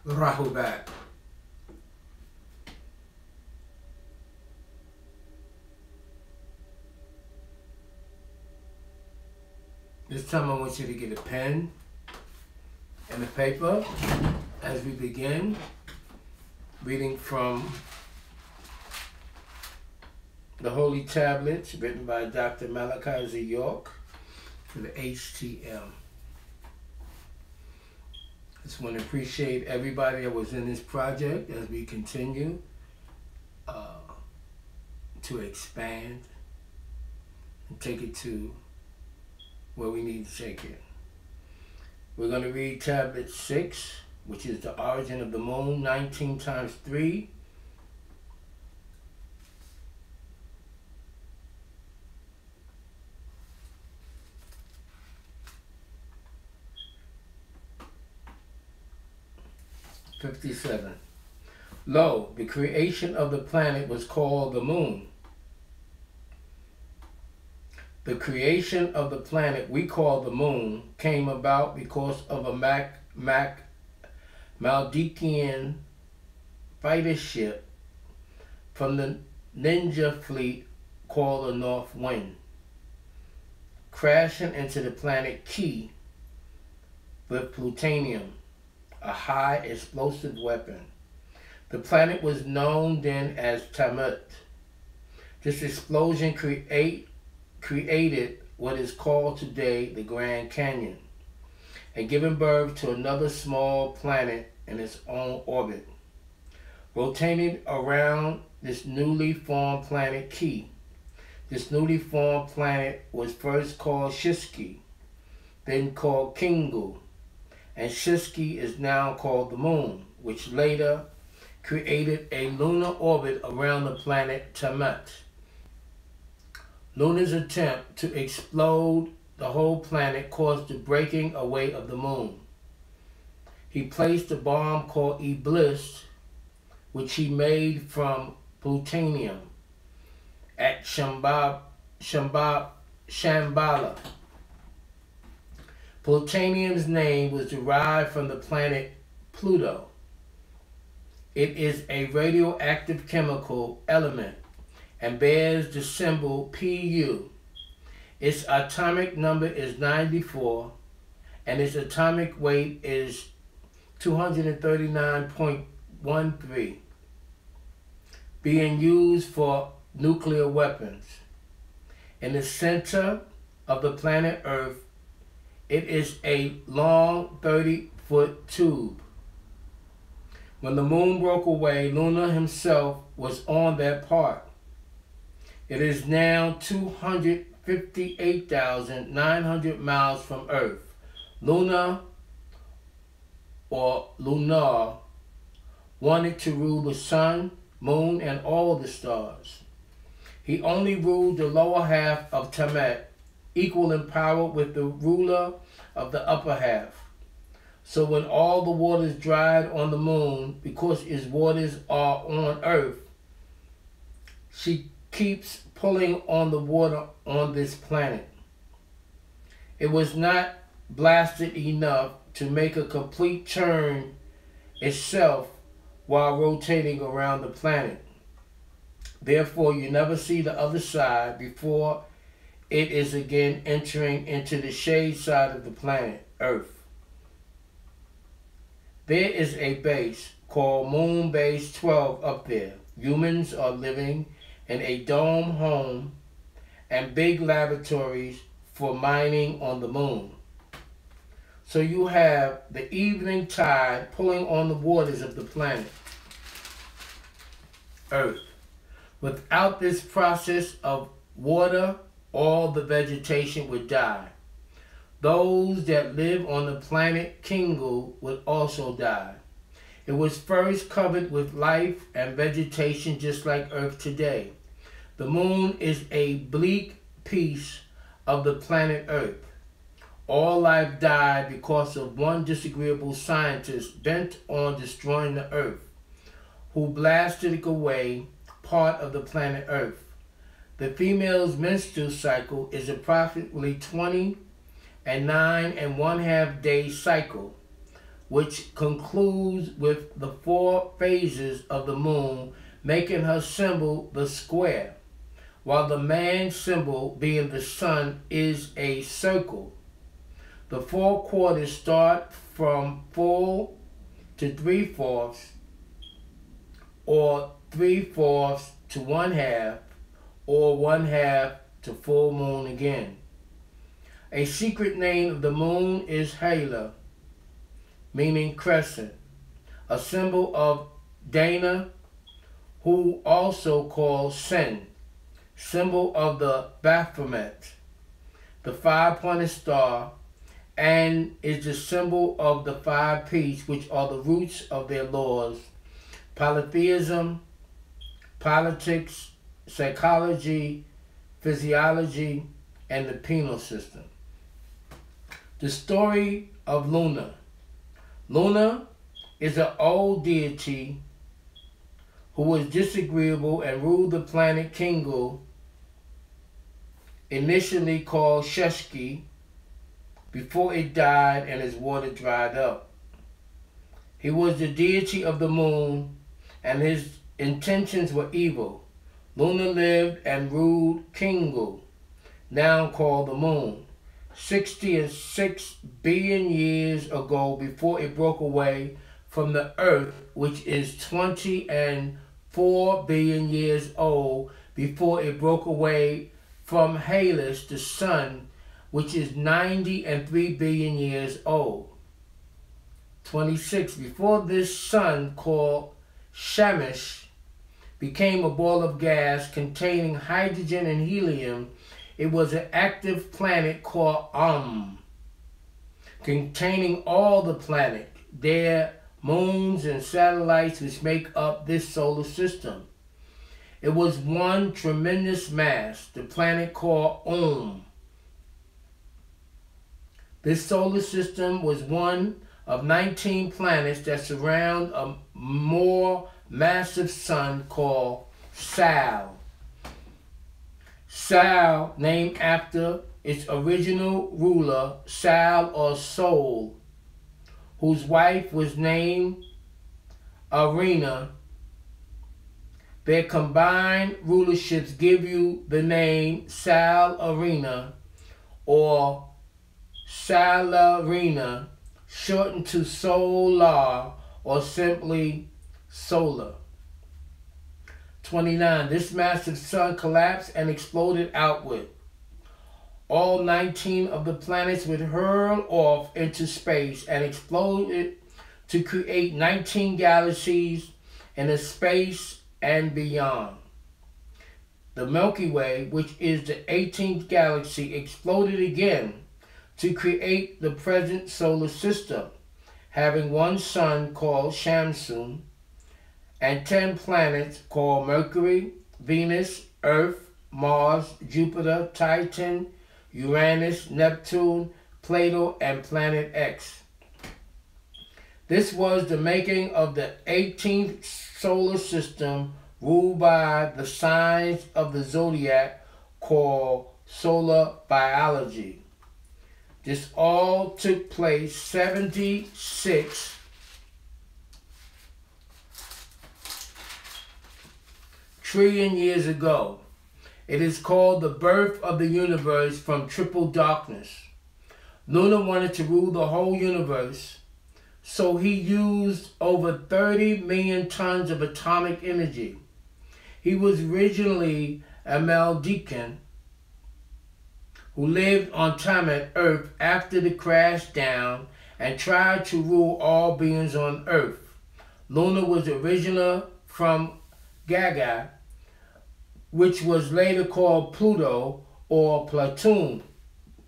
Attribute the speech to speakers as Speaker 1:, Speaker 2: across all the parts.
Speaker 1: Rahubat. This time I want you to get a pen and a paper as we begin reading from the Holy Tablets written by Dr. Malachi Z. York for the HTM. Just want to appreciate everybody that was in this project as we continue to expand and take it to where we need to take it. We're going to read Tablet 6, which is the origin of the moon, 19 times 3. '57. Lo, the creation of the planet was called the moon. The creation of the planet we call the moon came about because of a Maldikian fighter ship from the ninja fleet called the North Wind, crashing into the planet Key with plutonium, a high explosive weapon. The planet was known then as Tammuz. This explosion created what is called today the Grand Canyon, and given birth to another small planet in its own orbit, rotating around this newly formed planet Key. This newly formed planet was first called Shiski, then called Kingu, and Shiski is now called the Moon, which later created a lunar orbit around the planet Tammuz. Lunar's attempt to explode the whole planet caused the breaking away of the moon. He placed a bomb called Iblis, which he made from plutonium, at Shambhala. Plutonium's name was derived from the planet Pluto. It is a radioactive chemical element and bears the symbol Pu. Its atomic number is 94, and its atomic weight is 239.13, being used for nuclear weapons. In the center of the planet Earth, it is a long 30-foot tube. When the moon broke away, Luna himself was on that part. It is now 258,900 miles from Earth. Luna, or Lunar, wanted to rule the sun, moon, and all the stars. He only ruled the lower half of Tammuz, equal in power with the ruler of the upper half. So when all the waters dried on the moon, because its waters are on Earth, she keeps pulling on the water on this planet. It was not blasted enough to make a complete turn itself while rotating around the planet. Therefore, you never see the other side before it is again entering into the shade side of the planet, Earth. There is a base called Moon Base 12 up there. Humans are living in a dome home and big laboratories for mining on the moon. So you have the evening tide pulling on the waters of the planet, Earth. Without this process of water, all the vegetation would die. Those that live on the planet Kingu would also die. It was first covered with life and vegetation just like Earth today. The moon is a bleak piece of the planet Earth. All life died because of one disagreeable scientist bent on destroying the Earth, who blasted away part of the planet Earth. The female's menstrual cycle is approximately 20 and 9 1/2 day cycle. which concludes with the 4 phases of the moon, making her symbol the square, while the man symbol, being the sun, is a circle. The 4 quarters start from full to 3/4, or 3/4 to 1/2, or 1/2 to full moon again. A secret name of the moon is Hala, meaning crescent, a symbol of Dana, who also called Sin, symbol of the Baphomet, the 5-pointed star, and is the symbol of the 5 P's, which are the roots of their laws: polytheism, politics, psychology, physiology, and the penal system. The story of Luna. Luna is an old deity who was disagreeable and ruled the planet Kingu, initially called Sheshki, before it died and its water dried up. He was the deity of the moon, and his intentions were evil. Luna lived and ruled Kingu, now called the moon, 66 billion years ago, before it broke away from the earth, which is 24 billion years old, before it broke away from Halus, the sun, which is 93 billion years old. 26. Before this sun, called Shamash, became a ball of gas containing hydrogen and helium, it was an active planet called containing all the planets, their moons and satellites, which make up this solar system. It was one tremendous mass, the planet called This solar system was one of 19 planets that surround a more massive sun called Sal. Sal, named after its original ruler, Sal or Sol, whose wife was named Arena. Their combined rulerships give you the name Sal Arena or Salarina, shortened to Solar or simply Solar. 29. This massive sun collapsed and exploded outward. All 19 of the planets would hurl off into space and exploded to create 19 galaxies in the space and beyond. The Milky Way, which is the 18th galaxy, exploded again to create the present solar system, having one sun called Shamsun and 10 planets called Mercury, Venus, Earth, Mars, Jupiter, Titan, Uranus, Neptune, Plato, and Planet X. This was the making of the 18th solar system, ruled by the signs of the zodiac called solar biology. This all took place 76 trillion years ago. It is called the birth of the universe from triple darkness. Luna wanted to rule the whole universe, so he used over 30 million tons of atomic energy. He was originally a Maldican who lived on Tamat, Earth, after the crash down and tried to rule all beings on Earth. Luna was originally from Gaga, which was later called Pluto or Platoon.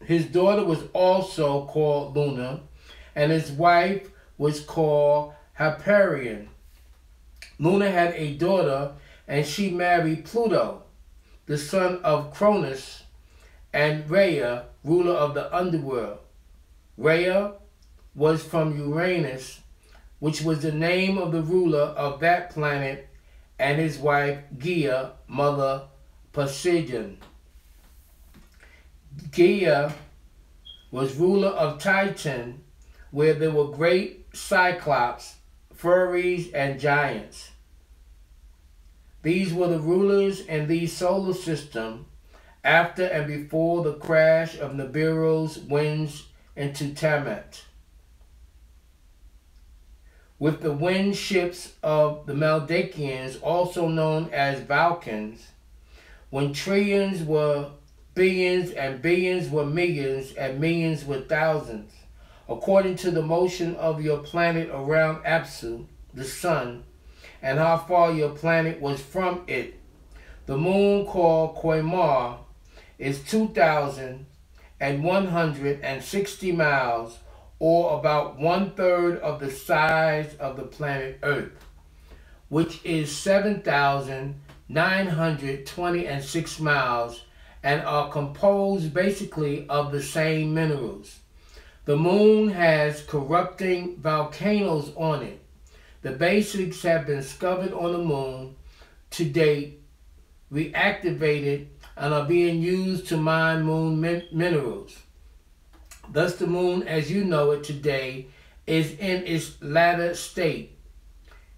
Speaker 1: His daughter was also called Luna, and his wife was called Hyperion. Luna had a daughter, and she married Pluto, the son of Cronus, and Rhea, ruler of the underworld. Rhea was from Uranus, which was the name of the ruler of that planet, and his wife Gaia, mother Poseidon. Gaia was ruler of Titan, where there were great cyclops, furies, and giants. These were the rulers in the solar system after and before the crash of Nibiru's winds into Tiamat. With the wind ships of the Meldakians, also known as Vulcans, when trillions were billions and billions were millions and millions were thousands, according to the motion of your planet around Apsu, the sun, and how far your planet was from it. The moon, called Quemar, is 2,160 miles, or about 1/3 of the size of the planet Earth, which is 7,926 miles, and are composed basically of the same minerals. The moon has corrupting volcanoes on it. The basics have been discovered on the moon to date, reactivated, and are being used to mine moon minerals. Thus the moon, as you know it today, is in its latter state.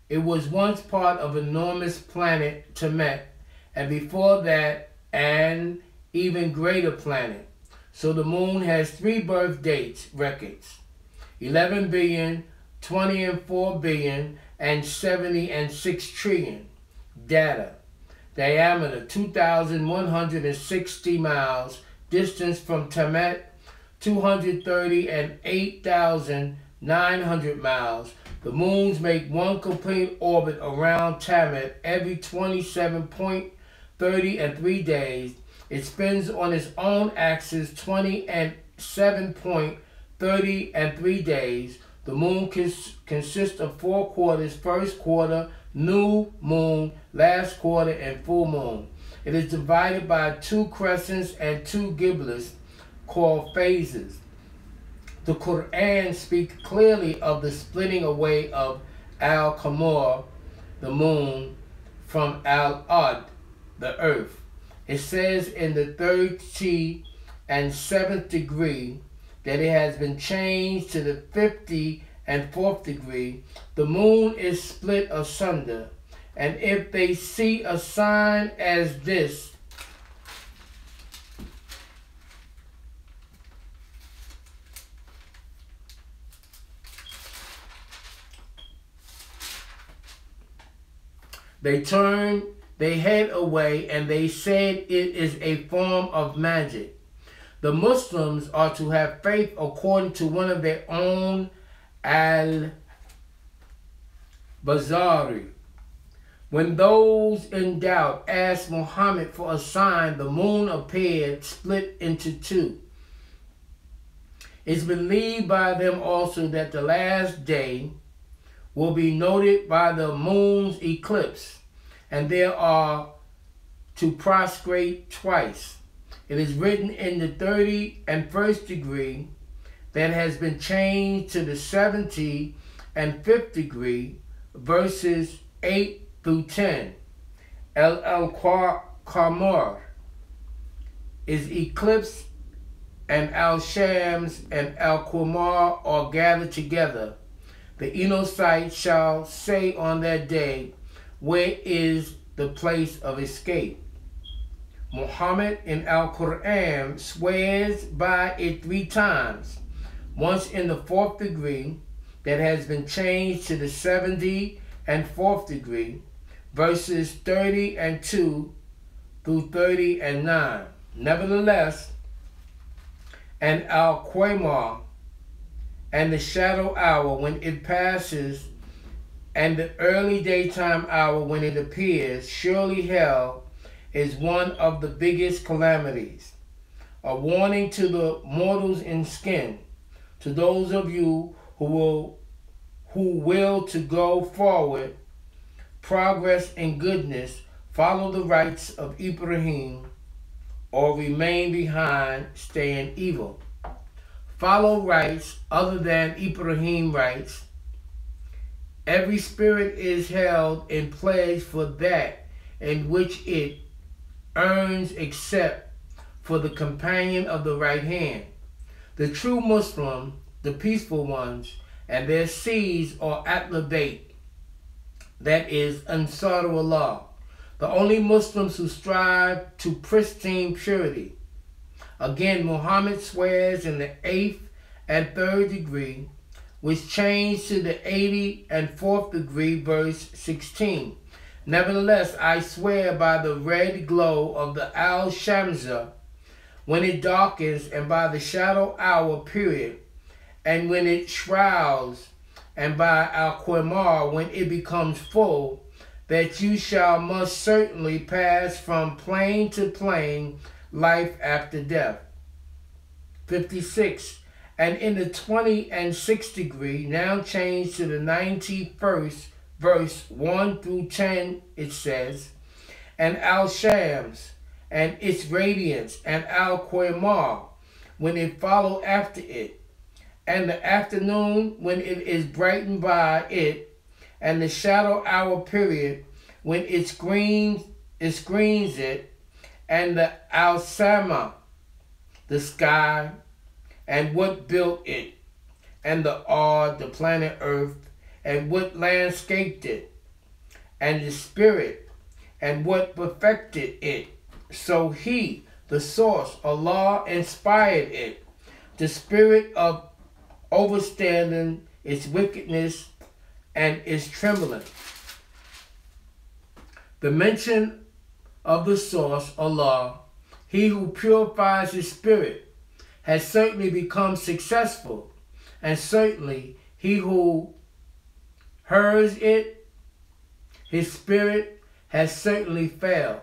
Speaker 1: It was once part of enormous planet Tiamat, and before that, an even greater planet. So the moon has 3 birth dates records: 11 billion, 20 and 4 billion, and 70 and 6 trillion. Data. Diameter 2,160 miles. Distance from Tiamat 230 and 8,900 miles. The moons make one complete orbit around Tiamat every 27.30 and 3 days. It spins on its own axis 20 and 7.30 and 3 days. The moon consists of 4 quarters: first quarter, new moon, last quarter, and full moon. It is divided by 2 crescents and 2 giblets called phases. The Quran speaks clearly of the splitting away of Al-Qamar, the moon, from Al-Ard, the earth. It says in the 37th degree that it has been changed to the 54th degree. The moon is split asunder, and if they see a sign as this, they turn their head away, and they said it is a form of magic. The Muslims are to have faith according to one of their own, Al-Bazari. When those in doubt asked Muhammad for a sign, the moon appeared split into 2. It's believed by them also that the last day will be noted by the moon's eclipse, and there are to prostrate twice. It is written in the 31st degree that has been changed to the 75th degree, verses 8 through 10. Al-Qamar is eclipsed, and Al-Shams and Al-Qamar are gathered together. The Enocytes shall say on that day, where is the place of escape? Muhammad in Al-Quran swears by it 3 times, once in the 4th degree that has been changed to the 74th degree, verses 30:2 through 30:9. Nevertheless, and Al-Qamar, and the shadow hour when it passes, and the early daytime hour when it appears, surely hell is one of the biggest calamities. A warning to the mortals in skin, to those of you who will to go forward, progress in goodness, follow the rights of Ibrahim, or remain behind, stay in evil. Follow rights other than Ibrahim rights. Every spirit is held in pledge for that in which it earns, except for the companion of the right hand. The true Muslim the peaceful ones, and their seeds are Ahlul-Bayt, that is Ansar Allah, the only Muslims who strive to pristine purity. Again, Muhammad swears in the 8th and 3rd degree, which changed to the 80th and 4th degree, verse 16. Nevertheless, I swear by the red glow of the Al-Shamsa when it darkens, and by the shadow hour period, and when it shrouds, and by Al-Qamar when it becomes full, that you shall most certainly pass from plane to plane, life after death. 56. And in the 20th and 6th degree, now changed to the 91st, verse 1 through 10, it says, and Al-Shams, and its radiance, and Al-Qamar, when it followed after it, and the afternoon, when it is brightened by it, and the shadow hour period, when it screens it, and the Al-Sama, the sky, and what built it, and the Ard, the planet Earth, and what landscaped it, and the Spirit, and what perfected it. So He, the source, Allah, inspired it, the spirit of overstanding its wickedness and its trembling. The mention of the source, Allah, He who purifies His spirit, has certainly become successful, and certainly He who herds it, His spirit, has certainly failed.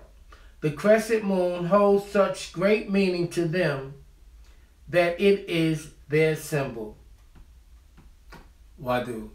Speaker 1: The crescent moon holds such great meaning to them that it is their symbol. WADU.